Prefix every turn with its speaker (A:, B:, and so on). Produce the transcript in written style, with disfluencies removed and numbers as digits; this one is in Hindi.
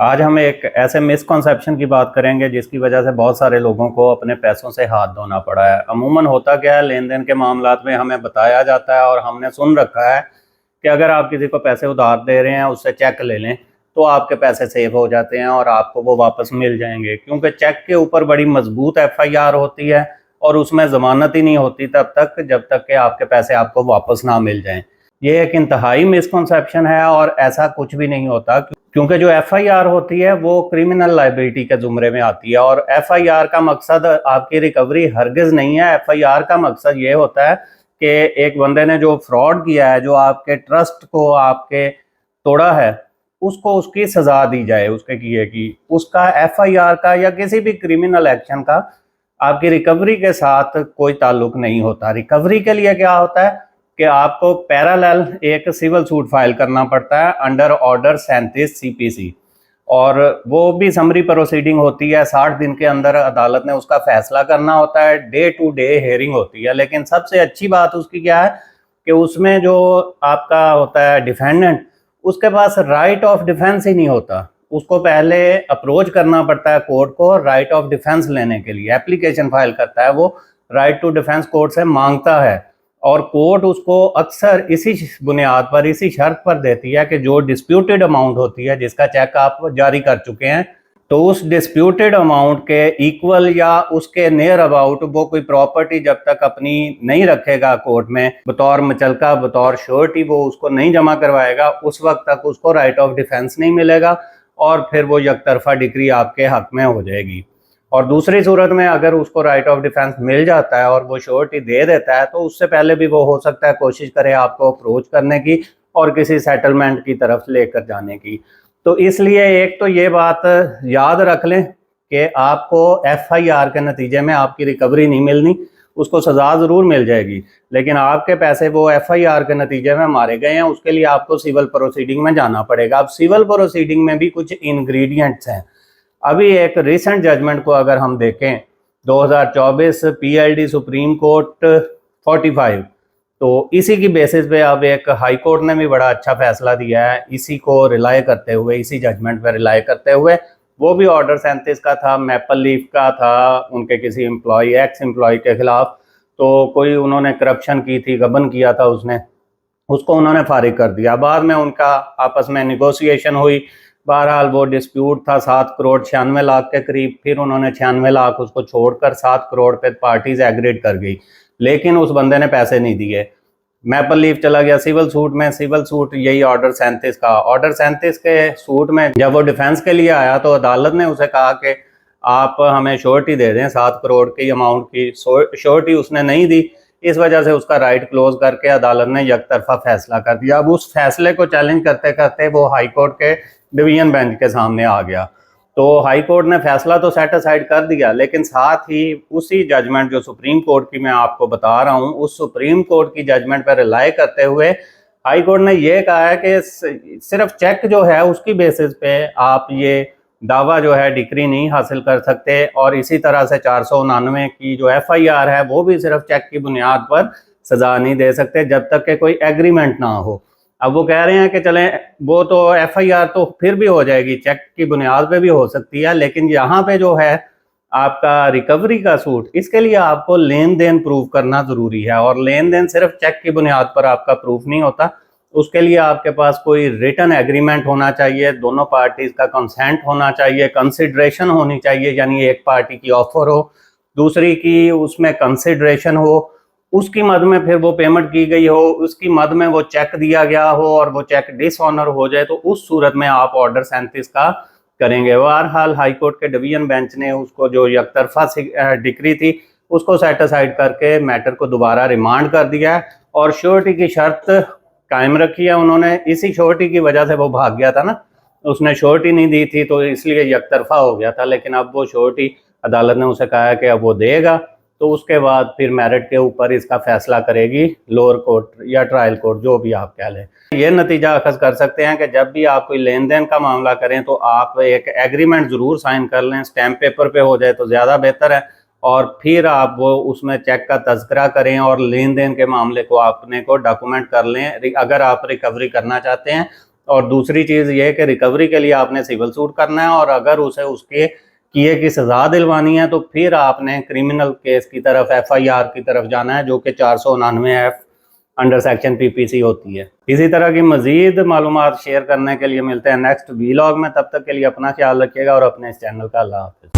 A: आज हम एक ऐसे मिसकॉन्सेप्शन की बात करेंगे जिसकी वजह से बहुत सारे लोगों को अपने पैसों से हाथ धोना पड़ा है। अमूमन होता क्या है, लेन देन के मामलात में हमें बताया जाता है और हमने सुन रखा है कि अगर आप किसी को पैसे उधार दे रहे हैं, उससे चेक ले लें तो आपके पैसे सेव हो जाते हैं और आपको वो वापस मिल जाएंगे, क्योंकि चेक के ऊपर बड़ी मजबूत FIR होती है और उसमें ज़मानत ही नहीं होती तब तक जब तक कि आपके पैसे आपको वापस ना मिल जाएं। ये एक इंतहाई मिसकॉन्सेप्शन है और ऐसा कुछ भी नहीं होता, क्योंकि जो FIR होती है वो क्रिमिनल लाइबिलिटी के जुमरे में आती है और FIR का मकसद आपकी रिकवरी हरगिज नहीं है। FIR का मकसद ये होता है कि एक बंदे ने जो फ्रॉड किया है, जो आपके ट्रस्ट को आपके तोड़ा है, उसको उसकी सजा दी जाए उसके किए की। उसका FIR का या किसी भी क्रिमिनल एक्शन का आपकी रिकवरी के साथ कोई ताल्लुक नहीं होता। रिकवरी के लिए क्या होता है कि आपको पैरेलल एक सिविल सूट फाइल करना पड़ता है अंडर ऑर्डर 37 CPC, और वो भी समरी प्रोसीडिंग होती है। 60 दिन के अंदर अदालत ने उसका फैसला करना होता है, डे टू डे हेयरिंग होती है। लेकिन सबसे अच्छी बात उसकी क्या है कि उसमें जो आपका होता है डिफेंडेंट, उसके पास राइट ऑफ डिफेंस ही नहीं होता। उसको पहले अप्रोच करना पड़ता है कोर्ट को राइट ऑफ डिफेंस लेने के लिए, एप्लीकेशन फाइल करता है, वो राइट टू डिफेंस कोर्ट से मांगता है और कोर्ट उसको अक्सर इसी बुनियाद पर, इसी शर्त पर देती है कि जो डिस्प्यूटेड अमाउंट होती है जिसका चेक आप जारी कर चुके हैं, तो उस डिस्प्यूटेड अमाउंट के इक्वल या उसके नियर अबाउट वो कोई प्रॉपर्टी जब तक अपनी नहीं रखेगा कोर्ट में बतौर मुचलका, बतौर श्योरिटी, वो उसको नहीं जमा करवाएगा, उस वक्त तक उसको राइट ऑफ डिफेंस नहीं मिलेगा और फिर वो यकतरफा डिक्री आपके हक में हो जाएगी। और दूसरी सूरत में अगर उसको राइट ऑफ डिफेंस मिल जाता है और वो श्योरिटी दे देता है, तो उससे पहले भी वो हो सकता है कोशिश करे आपको अप्रोच करने की और किसी सेटलमेंट की तरफ लेकर जाने की। तो इसलिए एक तो ये बात याद रख लें कि आपको FIR के नतीजे में आपकी रिकवरी नहीं मिलनी, उसको सज़ा ज़रूर मिल जाएगी, लेकिन आपके पैसे वो FIR के नतीजे में मारे गए हैं, उसके लिए आपको सिविल प्रोसीडिंग में जाना पड़ेगा। अब सिविल प्रोसीडिंग में भी कुछ इंग्रेडिएंट्स हैं। अभी एक रिसेंट जजमेंट को अगर हम देखें, 2024 PLD सुप्रीम कोर्ट 45, तो इसी की बेसिस पे अब एक हाई कोर्ट ने भी बड़ा अच्छा फैसला दिया है, इसी को रिलाय करते हुए, इसी जजमेंट पर रिलाय करते हुए। वो भी ऑर्डर 37 का था, मैपल लीफ का था, उनके किसी एम्प्लॉय, एक्स एम्प्लॉय के खिलाफ। तो कोई उन्होंने करप्शन की थी, गबन किया था उसने, उसको उन्होंने फारिग कर दिया। बाद में उनका आपस में निगोशिएशन हुई, बहरहाल वो डिस्प्यूट था 7 करोड़ 96 लाख के करीब, फिर उन्होंने 96 लाख उसको छोड़कर 7 करोड़ पे पार्टीज एग्रीड कर गई, लेकिन उस बंदे ने पैसे नहीं दिए। मैपल लीफ चला गया सिविल सूट में, सिविल सूट यही ऑर्डर 37 का। ऑर्डर 37 के सूट में जब वो डिफेंस के लिए आया तो अदालत ने उसे कहा कि आप हमें श्योरिटी दे दें 7 करोड़ की अमाउंट की। श्योरिटी उसने नहीं दी, इस वजह से उसका राइट क्लोज करके अदालत ने यकतरफा फैसला कर दिया। अब उस फैसले को चैलेंज करते करते वो हाई कोर्ट के डिवीजन बेंच के सामने आ गया। तो हाई कोर्ट ने फैसला तो सेट असाइड कर दिया, लेकिन साथ ही उसी जजमेंट जो सुप्रीम कोर्ट की मैं आपको बता रहा हूँ, उस सुप्रीम कोर्ट की जजमेंट पर रिलाय करते हुए हाई कोर्ट ने यह कहा है कि सिर्फ चेक जो है उसकी बेसिस पे आप ये दावा जो है डिक्री नहीं हासिल कर सकते, और इसी तरह से 499 की जो FIR है वो भी सिर्फ चेक की बुनियाद पर सजा नहीं दे सकते जब तक कि कोई एग्रीमेंट ना हो। अब वो कह रहे हैं कि चलें वो तो FIR तो फिर भी हो जाएगी, चेक की बुनियाद पे भी हो सकती है, लेकिन यहाँ पे जो है आपका रिकवरी का सूट, इसके लिए आपको लेन देन प्रूव करना जरूरी है, और लेन देन सिर्फ चेक की बुनियाद पर आपका प्रूफ नहीं होता। उसके लिए आपके पास कोई रिटन एग्रीमेंट होना चाहिए, दोनों पार्टीज का कंसेंट होना चाहिए, कंसिडरेशन होनी चाहिए, यानी एक पार्टी की ऑफर हो, दूसरी की उसमें कंसिडरेशन हो, उसकी मद में फिर वो पेमेंट की गई हो, उसकी मद में वो चेक दिया गया हो और वो चेक डिसऑनर हो जाए, तो उस सूरत में आप ऑर्डर 37 का करेंगे। बहरहाल हाई कोर्ट के डिवीजन बेंच ने उसको जो यकतरफा डिक्री थी उसको सेट असाइड करके मैटर को दोबारा रिमांड कर दिया है और श्योरिटी की शर्त कायम रखी है उन्होंने। इसी श्योरिटी की वजह से वो भाग गया था ना, उसने श्योरिटी नहीं दी थी तो इसलिए यकतरफा हो गया था, लेकिन अब वो श्योरिटी अदालत ने उसे कहा है कि अब वो देगा, तो उसके बाद फिर मेरिट के ऊपर इसका फैसला करेगी लोअर कोर्ट या ट्रायल कोर्ट, जो भी आप कह लें। ये नतीजा अखज़ कर सकते हैं कि जब भी आप कोई लेन देन का मामला करें तो आप एक एग्रीमेंट ज़रूर साइन कर लें, स्टैम्प पेपर पे हो जाए तो ज़्यादा बेहतर है, और फिर आप वो उसमें चेक का तज़किरा करें और लेन देन के मामले को अपने को डॉक्यूमेंट कर लें। अगर आप रिकवरी करना चाहते हैं और दूसरी चीज़ ये है कि रिकवरी के लिए आपने सिविल सूट करना है, और अगर उसे उसके किए की सज़ा दिलवानी है तो फिर आपने क्रिमिनल केस की तरफ, FIR की तरफ जाना है, जो कि 499F अंडर सेक्शन PPC होती है। इसी तरह की मज़ीद मालूमात शेयर करने के लिए मिलते हैं नेक्स्ट वीलॉग में। तब तक के लिए अपना ख्याल रखिएगा और अपने इस चैनल का अल्लाह हाफ़िज़।